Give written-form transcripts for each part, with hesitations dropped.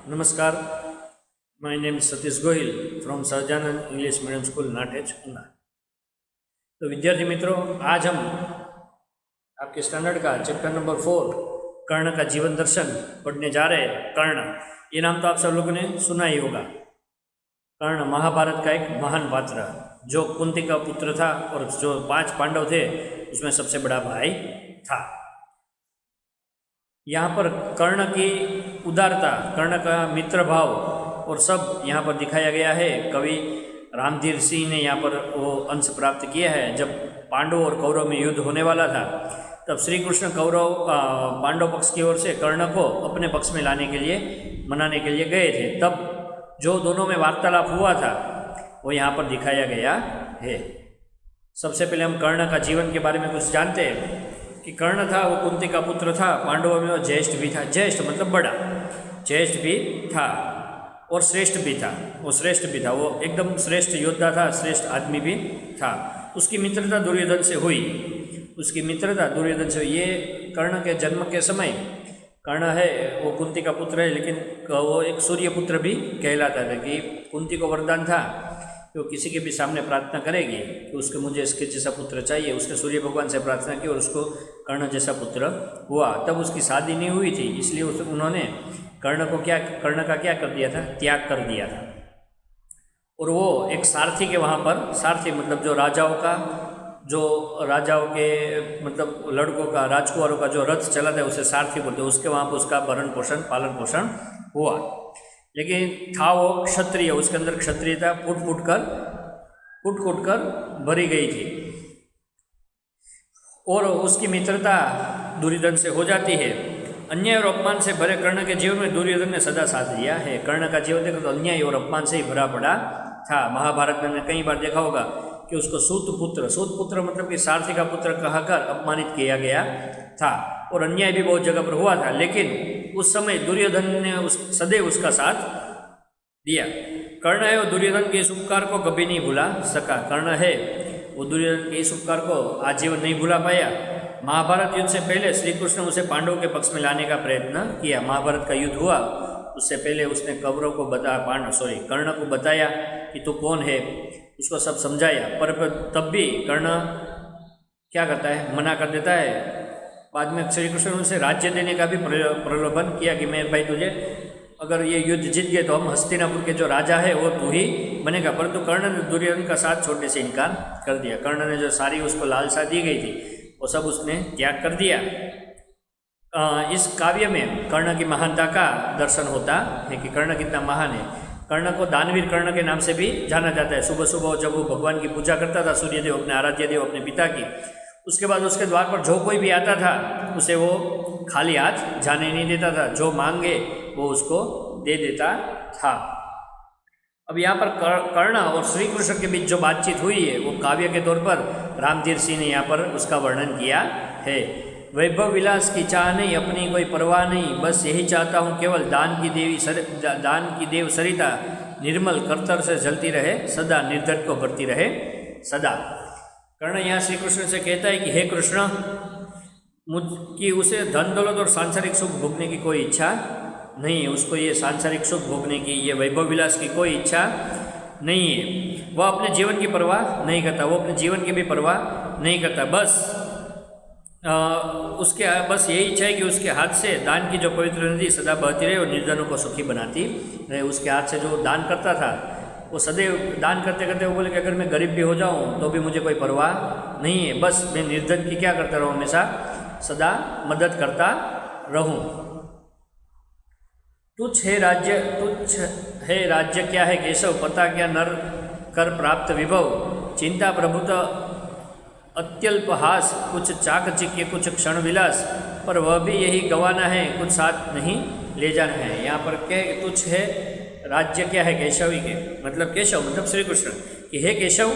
नमस्कार, my name Satish Gohil from Sahajanand English medium school Natej Una. तो विद्यार्थी मित्रों, आज हम आपके स्टैंडर्ड का चैप्टर नंबर 4 कर्ण का जीवन दर्शन पढ़ने जा रहे हैं। कर्ण, ये नाम तो आप सब लोगों ने सुना ही होगा। कर्ण महाभारत का एक महान पात्र जो कुंती का पुत्र था और जो 5 पांडव थे उसमें सबसे बड़ा भाई था। यहाँ पर कर्ण की उदारता, कर्ण का मित्र भाव और सब यहाँ पर दिखाया गया है। कवि रामधीर सिंह ने यहाँ पर वो अंश प्राप्त किया है। जब पांडव और कौरव में युद्ध होने वाला था तब श्री कृष्ण कौरव पांडव पक्ष की ओर से कर्ण को अपने पक्ष में लाने के लिए, मनाने के लिए गए थे। तब जो दोनों में वार्तालाप हुआ था वो यहाँ पर दिखाया गया है। सबसे पहले हम कर्ण का जीवन के बारे में कुछ जानते हैं कि कर्ण था वो कुंती का पुत्र था। पांडवों में वो ज्येष्ठ भी था। ज्येष्ठ मतलब बड़ा, ज्येष्ठ भी था और श्रेष्ठ भी था। वो श्रेष्ठ भी था, वो एकदम श्रेष्ठ योद्धा था, श्रेष्ठ आदमी भी था। उसकी मित्रता दुर्योधन से हुई। उसकी मित्रता दुर्योधन से हुई। ये कर्ण के जन्म के समय, कर्ण है वो कुंती का पुत्र है, लेकिन वो एक सूर्य पुत्र भी कहलाता था कि कुंती को वरदान था कि वो किसी के भी सामने प्रार्थना करेगी कि उसके मुझे इसके जैसा पुत्र चाहिए। उसने सूर्य भगवान से प्रार्थना की और उसको कर्ण जैसा पुत्र हुआ। तब उसकी शादी नहीं हुई थी, इसलिए उन्होंने कर्ण का क्या कर दिया था, त्याग कर दिया था। और वो एक सारथी के वहाँ पर, सारथी मतलब जो राजाओं के मतलब लड़कों का, राजकुमारों का जो रथ चलाता है उसे सारथी बोलते हैं। उसके वहाँ पर उसका भरण पोषण, पालन पोषण हुआ। लेकिन था वो क्षत्रिय, उसके अंदर क्षत्रियता फूट फूट कर भरी गई थी। और उसकी मित्रता दुर्योधन से हो जाती है। अन्याय और अपमान से भरे कर्ण के जीवन में दुर्योधन ने सदा साथ दिया है। कर्ण का जीवन देखो तो अन्याय और अपमान से ही भरा पड़ा था। महाभारत में कई बार देखा होगा कि उसको सूत पुत्र मतलब कि सारथी का पुत्र कहकर अपमानित किया गया था। और अन्याय भी बहुत जगह पर हुआ था, लेकिन उस समय दुर्योधन ने सदैव उसका साथ दिया। कर्ण है वो दुर्योधन के इस उपकार को कभी नहीं भुला सका। कर्ण है वो दुर्योधन के इस उपकार को आजीवन नहीं भुला पाया। महाभारत युद्ध से पहले श्री कृष्ण उसे पांडवों के पक्ष में लाने का प्रयत्न किया। महाभारत का युद्ध हुआ उससे पहले उसने कौरवों को कर्ण को बताया कि तू कौन है, उसको सब समझाया। पर तब भी कर्ण क्या करता है, मना कर देता है। बाद में श्री कृष्ण ने उसे राज्य देने का भी प्रलोभन किया कि मैं भाई तुझे, अगर ये युद्ध जीत गए तो हम हस्तिनापुर के जो राजा है वो तू ही बनेगा। परंतु कर्ण ने दुर्योधन का साथ छोड़ने से इनकार कर दिया। कर्ण ने जो सारी उसको लालसा दी गई थी वो सब उसने त्याग कर दिया। इस काव्य में कर्ण की महानता का दर्शन होता है कि कर्ण कितना महान है। कर्ण को दानवीर कर्ण के नाम से भी जाना जाता है। सुबह सुबह जब वो भगवान की पूजा करता था, सूर्यदेव अपने आराध्य देव अपने पिता की, उसके बाद उसके द्वार पर जो कोई भी आता था उसे वो खाली हाथ जाने नहीं देता था। जो मांगे वो उसको दे देता था। अब यहाँ पर कर्ण और श्री कृष्ण के बीच जो बातचीत हुई है वो काव्य के तौर पर रामधीर सिंह ने यहाँ पर उसका वर्णन किया है। वैभव विलास की चाह नहीं, अपनी कोई परवाह नहीं, बस यही चाहता हूँ केवल दान की देव सरिता निर्मल करतर से जलती रहे सदा, निर्धन को भरती रहे सदा। कर्ण यहाँ श्री कृष्ण से कहता है कि हे कृष्ण, कि उसे धन दौलत और सांसारिक सुख भोगने की कोई इच्छा नहीं है। उसको ये सांसारिक सुख भोगने की, ये वैभव विलास की कोई इच्छा नहीं है। वह अपने जीवन की परवाह नहीं करता, वो अपने जीवन की भी परवाह नहीं करता। उसके बस यही इच्छा है कि उसके हाथ से दान की जो पवित्र नदी सदा बहती रहे और निर्धनों को सुखी बनाती रहे। उसके हाथ से जो दान करता था वो सदैव दान करते करते वो बोले कि अगर मैं गरीब भी हो जाऊं तो भी मुझे कोई परवाह नहीं है, बस मैं निर्धन की क्या करता रहूं, हमेशा सदा मदद करता रहूं। तुच्छ है राज्य क्या है केशव, पता क्या नर कर प्राप्त विभव, चिंता प्रभुत अत्यल्प हास, कुछ चाकचिक्य कुछ क्षण विलास, पर वह भी यही गंवाना है, कुछ साथ नहीं ले जाना है। यहाँ पर क्या तुच्छ है राज्य क्या है केशवी के, मतलब केशव मतलब श्री कृष्ण, कि हे केशव,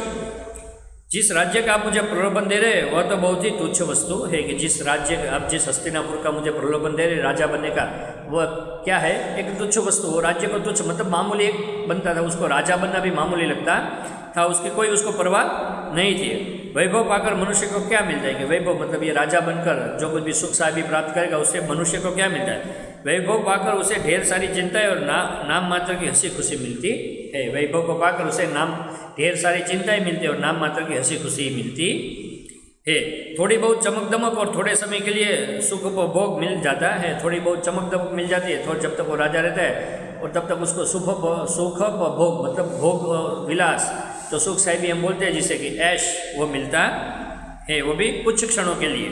जिस राज्य का आप मुझे प्रलोभन दे रहे हैं वह तो बहुत ही तुच्छ वस्तु है। कि जिस राज्य आप जिस हस्तिनापुर का मुझे प्रलोभन दे रहे राजा बनने का, वह क्या है, एक तुच्छ वस्तु। वो राज्य को तुच्छ मतलब मामूली एक बनता था, उसको राजा बनना भी मामूली लगता था, उसकी कोई उसको परवाह नहीं थी। वैभव पाकर मनुष्य को क्या मिलता है, कि वैभव मतलब ये राजा बनकर जो कुछ भी सुख साहेबी प्राप्त करेगा उससे मनुष्य को क्या मिलता है, वैभव पाकर उसे ढेर सारी चिंताएं और नाम मात्र की हंसी खुशी मिलती है। वैभव को पाकर उसे ढेर सारी चिंताएं मिलती है और नाम मात्र की हंसी खुशी मिलती है। थोड़ी बहुत चमक दमक और थोड़े समय के लिए सुख उपभोग मिल जाता है। थोड़ी बहुत चमक दमक मिल जाती है, थोड़ा जब तक वो राजा रहता है और तब तक उसको सुख भोग मतलब भोग विलास, तो सुख साहिबी हम बोलते हैं जिसे कि ऐश, वो मिलता है, वो भी कुछ क्षणों के लिए।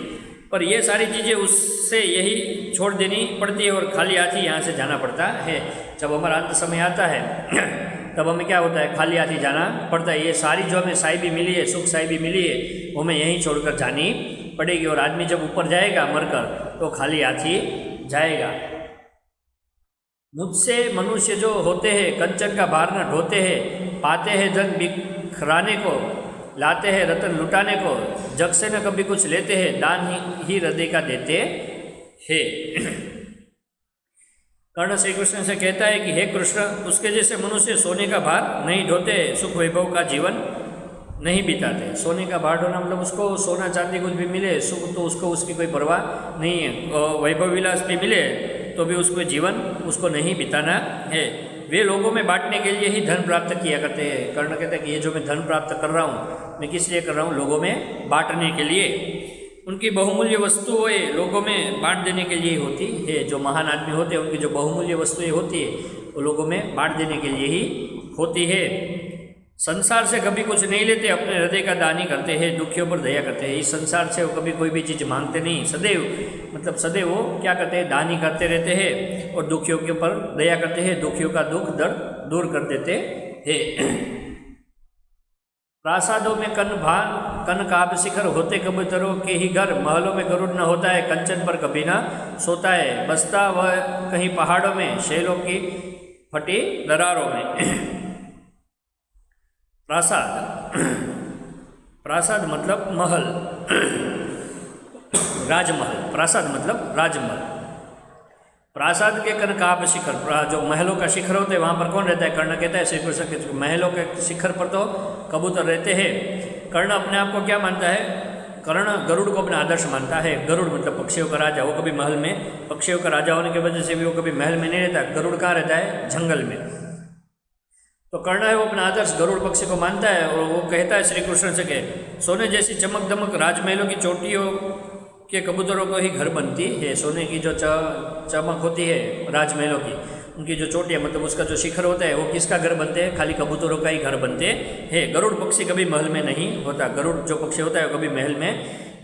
पर ये सारी चीज़ें उससे यही छोड़ देनी पड़ती है और खाली हाथी यहाँ से जाना पड़ता है। जब हमारा अंत समय आता है तब हमें क्या होता है, खाली हाथी जाना पड़ता है। ये सारी जो हमें साहिबी मिली है, सुख साहिबी मिली है, वो हमें यहीं छोड़कर जानी पड़ेगी। और आदमी जब ऊपर जाएगा मरकर तो खाली हाथी जाएगा। मुझसे मनुष्य जो होते हैं कंचन का भार न ढोते हैं, पाते हैं धन बिखराने को, लाते हैं रतन लुटाने को, जग से न कभी कुछ लेते हैं, दान ही हृदय का देते हैं। कर्ण श्री कृष्ण से कहता है कि हे कृष्ण, उसके जैसे मनुष्य सोने का भार नहीं ढोते, सुख वैभव का जीवन नहीं बिताते। सोने का भार ढोना मतलब उसको सोना चांदी कुछ भी मिले, सुख तो उसको उसकी कोई परवाह नहीं है, वैभव विलास भी मिले तो भी उसको जीवन उसको नहीं बिताना है। वे लोगों में बांटने के लिए ही धन प्राप्त किया करते हैं। कर्ण कहते हैं कि ये जो मैं धन प्राप्त कर रहा हूँ, मैं किस लिए कर रहा हूँ, लोगों में बांटने के लिए। उनकी बहुमूल्य वस्तुएं लोगों में बांट देने के लिए होती है। जो महान आदमी होते हैं उनकी जो बहुमूल्य वस्तुएं होती है वो लोगों में बांट देने के लिए ही होती है। संसार से कभी कुछ नहीं लेते, अपने हृदय का दान ही करते हैं, दुखियों पर दया करते हैं। इस संसार से वो कभी कोई भी चीज़ मांगते नहीं, सदैव मतलब सदैव वो क्या करते हैं, दान ही करते रहते हैं और दुखियों के ऊपर दया करते हैं, दुखियों का दुख दर्द दूर कर देते हैं। प्रासादों में कनकाभ शिखर होते कबूतरों के ही घर, महलों में गरुड़ न होता है, कंचन पर कभी ना सोता है, बसता वह कहीं पहाड़ों में, शैलों की फटी दरारों में। प्रासाद मतलब महल, राजमहल। प्रासाद मतलब राजमहल। प्रासाद के कनकाभ शिखर, जो महलों का शिखर होते हैं वहाँ पर कौन रहता है? कर्ण कहता है श्री कृष्ण के महलों के शिखर पर तो कबूतर रहते हैं। कर्ण अपने आप को क्या मानता है? कर्ण गरुड़ को अपना आदर्श मानता है। गरुड़ मतलब पक्षियों का राजा, वो कभी महल में, पक्षियों का राजा होने की वजह से भी वो कभी महल में नहीं रहता। गरुड़ कहाँ रहता है? जंगल में। तो कर्ण है वो अपना आदर्श गरुड़ पक्षी को मानता है और वो कहता है श्री कृष्ण से कि सोने जैसी चमक दमक राजमहलों की चोटियों के कबूतरों को ही घर बनती है। सोने की जो चमक होती है राजमहलों की, उनकी जो चोटियाँ मतलब उसका जो शिखर होता है वो किसका घर बनते हैं? खाली कबूतरों का ही घर बनते हैं। गरुड़ पक्षी कभी महल में नहीं होता। गरुड़ जो पक्षी होता है वो कभी महल में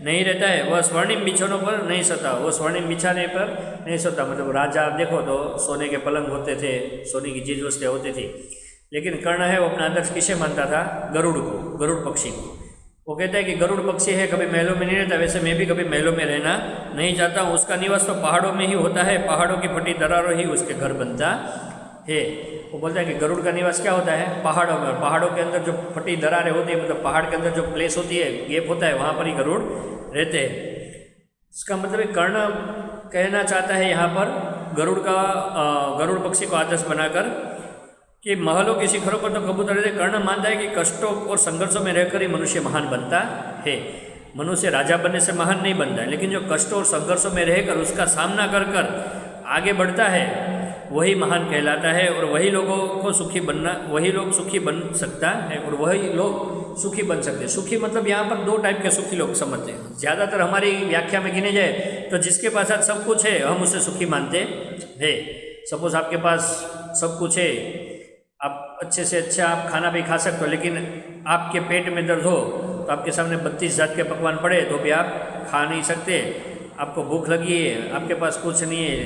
नहीं रहता है। वह स्वर्णिम बिछौनों पर नहीं सोता, वो स्वर्णिम बिछाने पर नहीं सोता। मतलब राजा देखो तो सोने के पलंग होते थे, सोने की चीज़ वस्तुएँ होती थी। लेकिन कर्ण है वो अपना आदर्श किसे मानता था? गरुड़ को, गरुड़ पक्षी को। वो कहता है कि गरुड़ पक्षी है कभी महलों में नहीं रहता, वैसे मैं भी कभी महलों में रहना नहीं चाहता हूँ। उसका निवास तो पहाड़ों में ही होता है, पहाड़ों की फटी दरारों ही उसके घर बनता है। वो बोलता है कि गरुड़ का निवास क्या होता है? पहाड़ों में। और पहाड़ों के अंदर जो फटी दरारें होती है, मतलब पहाड़ के अंदर जो प्लेस होती है, गेप होता है, वहाँ पर ही गरुड़ रहते हैं। इसका मतलब कर्ण कहना चाहता है यहाँ पर गरुड़ पक्षी को आदर्श बनाकर कि महलों के शिखरों पर तो कबूतर रहते। कर्ण मानता है कि कष्टों और संघर्षों में रहकर ही मनुष्य महान बनता है। मनुष्य राजा बनने से महान नहीं बनता है, लेकिन जो कष्टों और संघर्षों में रहकर उसका सामना कर कर आगे बढ़ता है वही महान कहलाता है। और वही लोगों को सुखी बनना, वही लोग सुखी बन सकता है और वही लोग सुखी बन सकते हैं। सुखी मतलब यहाँ पर दो टाइप के सुखी लोग समझते हैं। ज़्यादातर हमारी व्याख्या में गिने जाए तो जिसके पास आज सब कुछ है हम उसे सुखी मानते हैं। सपोज आपके पास सब कुछ है, आप अच्छे से अच्छा आप खाना भी खा सकते हो, लेकिन आपके पेट में दर्द हो तो आपके सामने 32 जात के पकवान पड़े तो भी आप खा नहीं सकते। आपको भूख लगी है, आपके पास कुछ नहीं है,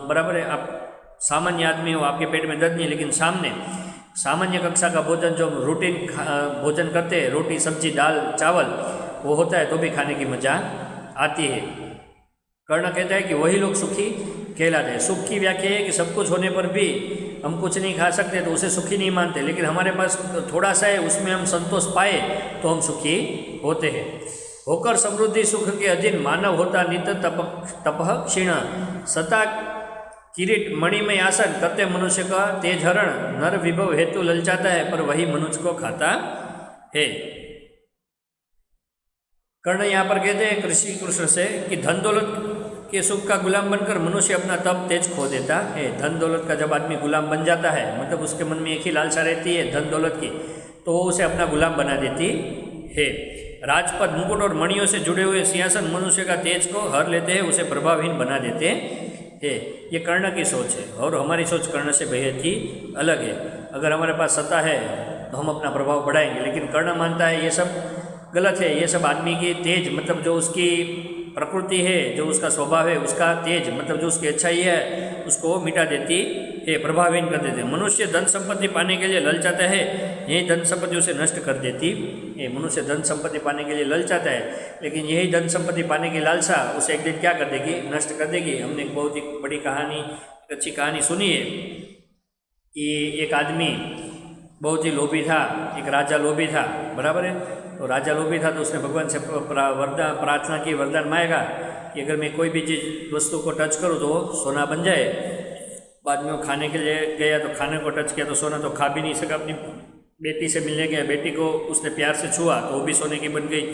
बराबर है, आप सामान्य आदमी हो, आपके पेट में दर्द नहीं है, लेकिन सामने सामान्य कक्षा का भोजन जो रूटीन भोजन करते हैं, रोटी सब्जी दाल चावल, वो होता है तो भी खाने की मज़ा आती है। कर्ण कहता है कि वही लोग सुखी कहलाते हैं। सुख की व्याख्या है कि सब कुछ होने पर भी हम कुछ नहीं खा सकते तो उसे सुखी नहीं मानते, लेकिन हमारे पास थोड़ा सा है उसमें हम संतोष पाए तो हम सुखी होते हैं। होकर समृद्धि सुख के अधीन मानव होता नित तपह क्षीण, सता किरीट मणिमय आसन करते मनुष्य का तेज हरण, नर विभव हेतु ललचाता है पर वही मनुष्य को खाता है। कर्ण यहाँ पर कहते हैं कृषि कृष्ण से कि धन दौलत कि सुख का गुलाम बनकर मनुष्य अपना तप तेज खो देता है। धन दौलत का जब आदमी गुलाम बन जाता है, मतलब उसके मन में एक ही लालसा रहती है धन दौलत की, तो वो उसे अपना गुलाम बना देती है। राजपद, मुकुट और मणियों से जुड़े हुए सिंहासन मनुष्य का तेज को हर लेते हैं, उसे प्रभावहीन बना देते हैं। ये कर्ण की सोच है और हमारी सोच कर्ण से बेहद ही अलग है। अगर हमारे पास सत्ता है तो हम अपना प्रभाव बढ़ाएंगे, लेकिन कर्ण मानता है ये सब गलत है। ये सब आदमी की तेज, मतलब जो उसकी प्रकृति है, जो उसका स्वभाव है, उसका तेज मतलब जो उसकी अच्छाई है, उसको मिटा देती है, प्रभावहीन कर देती है। मनुष्य धन संपत्ति पाने के लिए ललचाता है, यही धन संपत्ति उसे नष्ट कर देती है। मनुष्य धन संपत्ति पाने के लिए ललचाता है, लेकिन यही धन संपत्ति पाने की लालसा उसे एक दिन क्या कर देगी, नष्ट कर देगी। हमने एक बहुत ही बड़ी कहानी, अच्छी कहानी सुनी है कि एक आदमी बहुत ही लोभी था, एक राजा लोभी था, बराबर है। तो राजा लोभी था तो उसने भगवान से वरदान प्रार्थना की, वरदान मांगा कि अगर मैं कोई भी चीज़ वस्तु को टच करूँ तो सोना बन जाए। बाद में वो खाने के लिए गया तो खाने को टच किया तो सोना तो खा भी नहीं सका। अपनी बेटी से मिलने गया, बेटी को उसने प्यार से छुआ तो वो भी सोने की बन गई।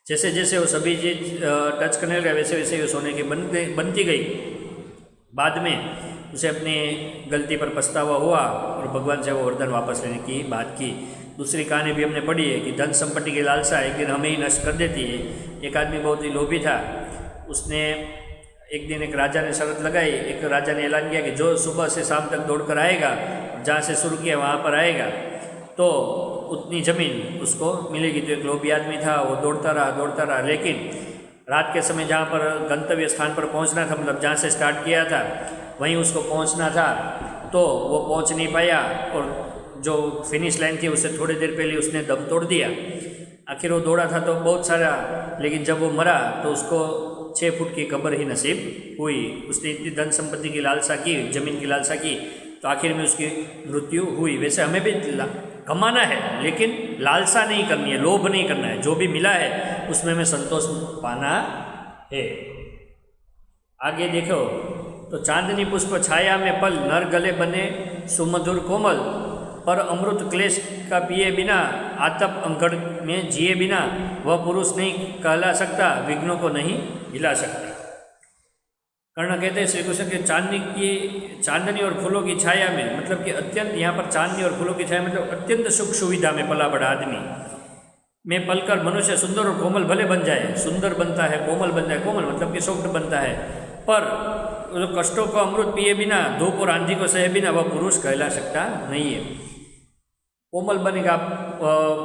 जैसे जैसे वो सभी चीज़ टच करने लगा वैसे वैसे वो सोने की बनती गई। बाद में उसे अपनी गलती पर पछतावा हुआ और भगवान से वो वरदान वापस लेने की बात की। दूसरी कहानी भी हमने पढ़ी है कि धन संपत्ति की लालसा एक दिन हमें ही नष्ट कर देती है। एक आदमी बहुत ही लोभी था, उसने एक दिन एक राजा ने शर्त लगाई, एक राजा ने ऐलान किया कि जो सुबह से शाम तक दौड़ कर आएगा, जहाँ से शुरू किया वहाँ पर आएगा तो उतनी ज़मीन उसको मिलेगी। तो एक लोभी आदमी था, वो दौड़ता रहा, लेकिन रात के समय जहाँ पर गंतव्य स्थान पर पहुँचना था, मतलब जहाँ से स्टार्ट किया था वहीं उसको पहुँचना था, तो वो पहुँच नहीं पाया और जो फिनिश लाइन थी उससे थोड़ी देर पहले उसने दम तोड़ दिया। आखिर वो दौड़ा था तो बहुत सारा, लेकिन जब वो मरा तो उसको 6 फुट की कब्र ही नसीब हुई। उसने इतनी धन संपत्ति की लालसा की, ज़मीन की लालसा की, तो आखिर में उसकी मृत्यु हुई। वैसे हमें भी कमाना है, लेकिन लालसा नहीं करनी है, लोभ नहीं करना है। जो भी मिला है उसमें हमें संतोष पाना है। आगे देखो तो चांदनी पुष्प छाया में पल, नर गले बने सुमधुर कोमल, पर अमृत क्लेश का पिए बिना, आतप अंगड़ में जिए बिना, वह पुरुष नहीं कहला सकता, विघ्नों को नहीं हिला सकता। कर्ण कहते हैं श्री कृष्ण के चांदनी और फूलों की छाया में, मतलब कि अत्यंत, यहाँ पर चांदनी और फूलों की छाया मतलब अत्यंत सुख सुविधा में पला बड़ा आदमी में पलकर मनुष्य सुंदर और कोमल भले बन जाए, सुंदर बनता है, कोमल बनता है, कोमल मतलब कि सॉफ्ट बनता है, पर जो कष्टों को अमृत पिए बिना, धूप और आंधी को सहे बिना, वह पुरुष कहला सकता नहीं है। कोमल बनेगा।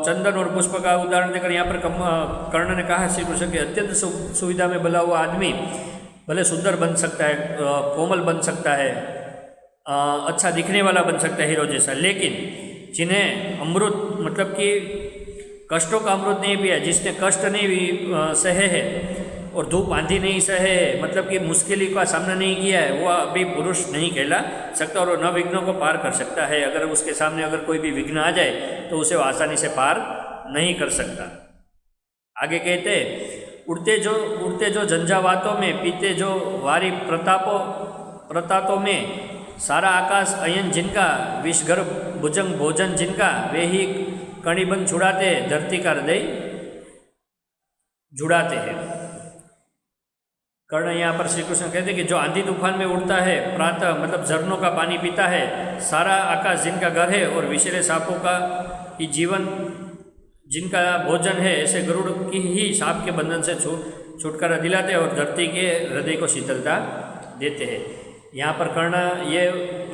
चंदन और पुष्प का उदाहरण देकर यहाँ पर कर्ण ने कहा श्री कृष्ण के अत्यंत सुविधा में भला हुआ आदमी भले सुंदर बन सकता है, कोमल बन सकता है, अच्छा दिखने वाला बन सकता है, हीरो जैसा, लेकिन जिन्हें अमृत मतलब कि कष्टों का अमृत नहीं पिया, जिसने कष्ट नहीं सहे है और धूप आंधी नहीं सहे है, मतलब कि मुश्किल का सामना नहीं किया है, वह अभी पुरुष नहीं कहला सकता और न विघ्नों को पार कर सकता है। अगर उसके सामने अगर कोई भी विघ्न आ जाए तो उसे वो आसानी से पार नहीं कर सकता। आगे कहते उड़ते जो झंझावातों में, पीते जो वारी प्रतापों में, सारा आकाश अयन जिनका, विषगर्भ भुजंग भोजन जिनका, वे ही कणिबंध छुड़ाते, धरती का हृदय जुड़ाते हैं। कर्ण यहाँ पर श्री कृष्ण कहते हैं कि जो आंधी तूफान में उड़ता है, प्रातः मतलब झरनों का पानी पीता है, सारा आकाश जिनका घर है और विषैले सांपों का ही जीवन जिनका भोजन है, ऐसे गरुड़ की ही सांप के बंधन से छुटकारा दिलाते हैं और धरती के हृदय को शीतलता देते हैं। यहाँ पर कर्ण ये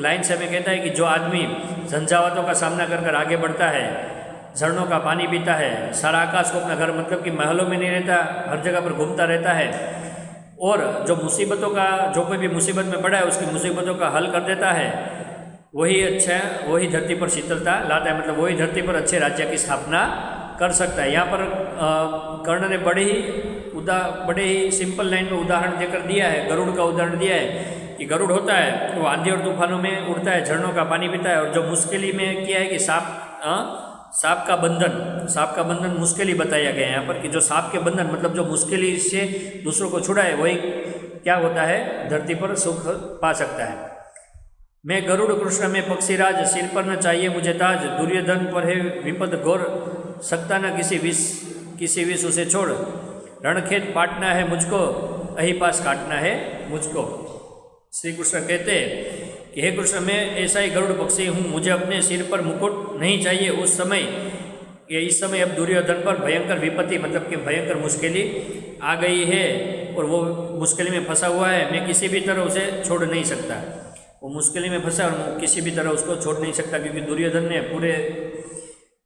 लाइन से हमें कहता है कि जो आदमी झंझावातों का सामना कर कर आगे बढ़ता है, झरनों का पानी पीता है, सारा आकाश को अपना घर मतलब कि महलों में नहीं रहता, हर जगह पर घूमता रहता है, और जो मुसीबतों का, जो कोई भी मुसीबत में पड़ा है उसकी मुसीबतों का हल कर देता है, वही धरती पर शीतलता लाता है, मतलब वही धरती पर अच्छे राज्य की स्थापना कर सकता है। यहाँ पर कर्ण ने बड़े ही सिंपल लाइन में उदाहरण देकर दिया है, गरुड़ का उदाहरण दिया है कि गरुड़ होता है वो आंधी और तूफानों में उड़ता है, झरनों का पानी पीता है, और जो मुश्किली में किया है कि सांप का बंधन मुश्किल ही बताया गया है यहाँ पर कि जो सांप के बंधन मतलब जो मुश्किली से दूसरों को छुड़ाए, वही क्या होता है, धरती पर सुख पा सकता है। मैं गरुड़ कृष्ण में पक्षीराज, सिर पर न चाहिए मुझे ताज, दुर्योधन पर है विपद घोर, सकता न किसी विष उसे छोड़, रणखेत पाटना है मुझको, अहिपास काटना है मुझको। श्री कृष्ण कहते हैं कि हे कृष्ण, मैं ऐसा ही गरुड़ पक्षी हूँ, मुझे अपने सिर पर मुकुट नहीं चाहिए। उस समय इस समय अब दुर्योधन पर भयंकर विपत्ति मतलब कि भयंकर मुश्किल आ गई है और वो मुश्किल में फंसा हुआ है। मैं किसी भी तरह उसे छोड़ नहीं सकता। वो मुश्किल में फंसा और मैं किसी भी तरह उसको छोड़ नहीं सकता, क्योंकि दुर्योधन ने पूरे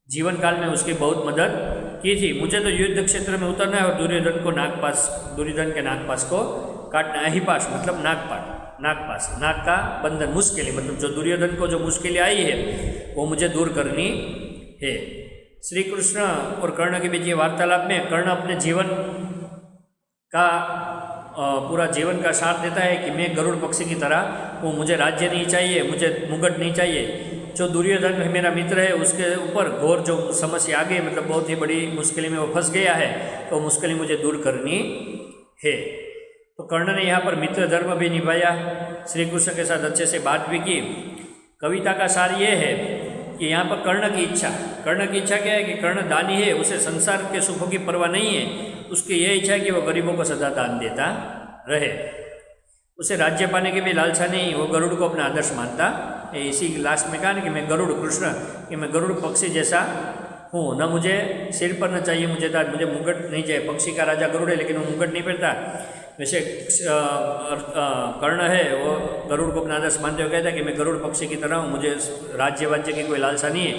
जीवन काल में उसकी बहुत मदद की थी। मुझे तो युद्ध क्षेत्र में उतरना है और दुर्योधन के नागपास को काटना। अहिपास मतलब नागपास, नाग का बंधन, मुश्किलें मतलब जो दुर्योधन को जो मुश्किलें आई है वो मुझे दूर करनी है। श्री कृष्ण और कर्ण के बीच ये वार्तालाप में कर्ण अपने जीवन का पूरा जीवन का साथ देता है कि मैं गरुड़ पक्षी की तरह वो, मुझे राज्य नहीं चाहिए, मुझे मुकुट नहीं चाहिए। जो दुर्योधन मेरा मित्र है उसके ऊपर घोर जो समस्या आ गई, मतलब बहुत ही बड़ी मुश्किल में वो फंस गया है, तो मुश्किल मुझे दूर करनी है। तो कर्ण ने यहाँ पर मित्र धर्म भी निभाया, श्री कृष्ण के साथ अच्छे से बात भी की। कविता का सार ये है कि यहाँ पर कर्ण की इच्छा क्या है कि कर्ण दानी है, उसे संसार के सुखों की परवाह नहीं है। उसकी यह इच्छा है कि वो गरीबों को सदा दान देता रहे। उसे राज्य पाने की भी लालसा नहीं, वो गरुड़ को अपना आदर्श मानता है। इसी लास्ट में कहा ना कि मैं गरुड़ कृष्ण, कि मैं गरुड़ पक्षी जैसा हूँ, न मुझे सिर पर न चाहिए मुझे ताज, मुझे मुकुट नहीं चाहिए। पक्षी का राजा गरुड़ है लेकिन वो मुकुट नहीं पहनता। वैसे कर्ण है वो गरुड़ को अपना आदर्श मानते हुए कहता है कि मैं गरुड़ पक्षी की तरह हूँ, मुझे राज्य की कोई लालसा नहीं है,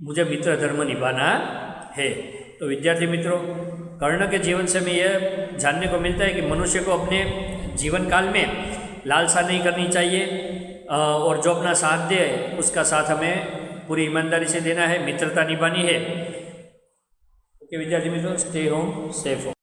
मुझे मित्र धर्म निभाना है। तो विद्यार्थी मित्रों, कर्ण के जीवन से हमें यह जानने को मिलता है कि मनुष्य को अपने जीवन काल में लालसा नहीं करनी चाहिए और जो अपना साथ दे उसका साथ हमें पूरी ईमानदारी से देना है, मित्रता निभानी है। ओके विद्यार्थी मित्रों, स्टे होम, सेफ होम।